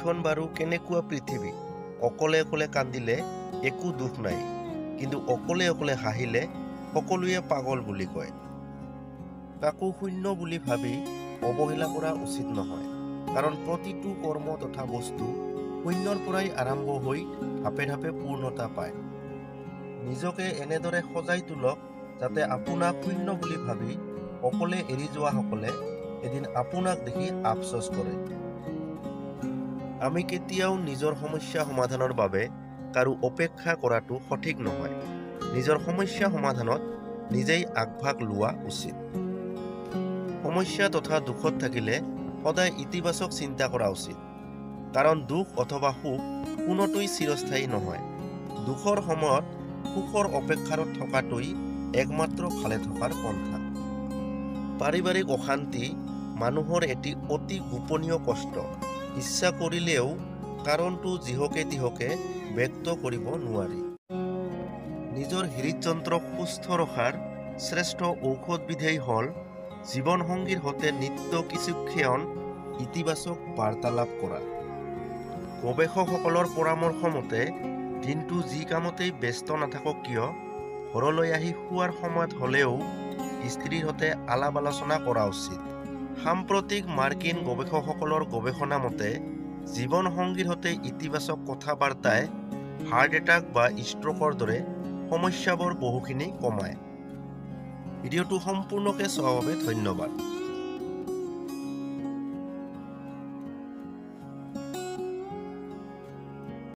এইখন বাৰু কেনেকুৱা পৃথিৱী, অকলে অকলে কান্দিলে একো দুখ নাই, কিন্তু অকলে অকলে হাঁহিলে সকলোৱে পাগল বুলি কয়। কাকো শূন্য বুলি ভাবি অৱহেলা কৰা উচিত নহয়, কাৰণ প্ৰতিটো কৰ্ম তথা বস্তু শূন্যৰ পৰাই আৰম্ভ হৈ ধাপে ধাপে পূৰ্ণতা পায়। নিজকে এনেদৰে সজাই তোলক যাতে আপোনাক শূন্য বুলি ভাবি অকলে এৰি যোৱাসকলে এদিন আপোনাক দেখি আফচোচ কৰে। আমি কেতিয়াও নিজৰ সমস্যা সমাধানৰ বাবে কাৰো অপেক্ষা কৰাটো সঠিক নহয়। নিজৰ সমস্যা সমাধানত নিজেই আগভাগ লোৱা উচিত। সমস্যা তথা দুখত থাকিলে সদায় ইতিবাচক চিন্তা কৰা উচিত, কাৰণ দুখ অথবা সুখ কোনোটোই চিৰস্থায়ী নহয়। দুখৰ সময়ত সুখৰ অপেক্ষাৰত থকাটোই একমাত্ৰ ভালে থকাৰ পন্থা। পাৰিবাৰিক অশান্তি মানুহৰ এটি অতি গোপনীয় কষ্ট। ইচ্ছা কৰিলেও কাৰণটো যিহকে তিহকে ব্যক্ত কৰিব নোৱাৰি। নিজৰ হৃদযন্ত্ৰক সুস্থ ৰখাৰ শ্ৰেষ্ঠ ঔষধবিধেই হ'ল জীৱনসংগীৰ সৈতে নিত্য কিছু ক্ষণ ইতিবাচক বাৰ্তালাপ কৰা। গৱেষকসকলৰ পৰামৰ্শ মতে দিনটো যি কামতেই ব্যস্ত নাথাকক কিয়, ঘৰলৈ আহি শোৱাৰ সময়ত হ'লেও স্ত্ৰীৰ সৈতে আলাপ আলোচনা কৰা উচিত। সাম্প্ৰতিক মাৰ্কিন গৱেষকসকলৰ গৱেষণা মতে জীৱনসংগীৰ সৈতে ইতিবাচক কথা বাৰ্তাই হাৰ্ট এটাক বা ষ্ট্ৰোকৰ দৰে সমস্যাবোৰ বহুখিনি কমায়। ভিডিঅ'টো সম্পূৰ্ণকৈ চোৱাৰ বাবে ধন্যবাদ।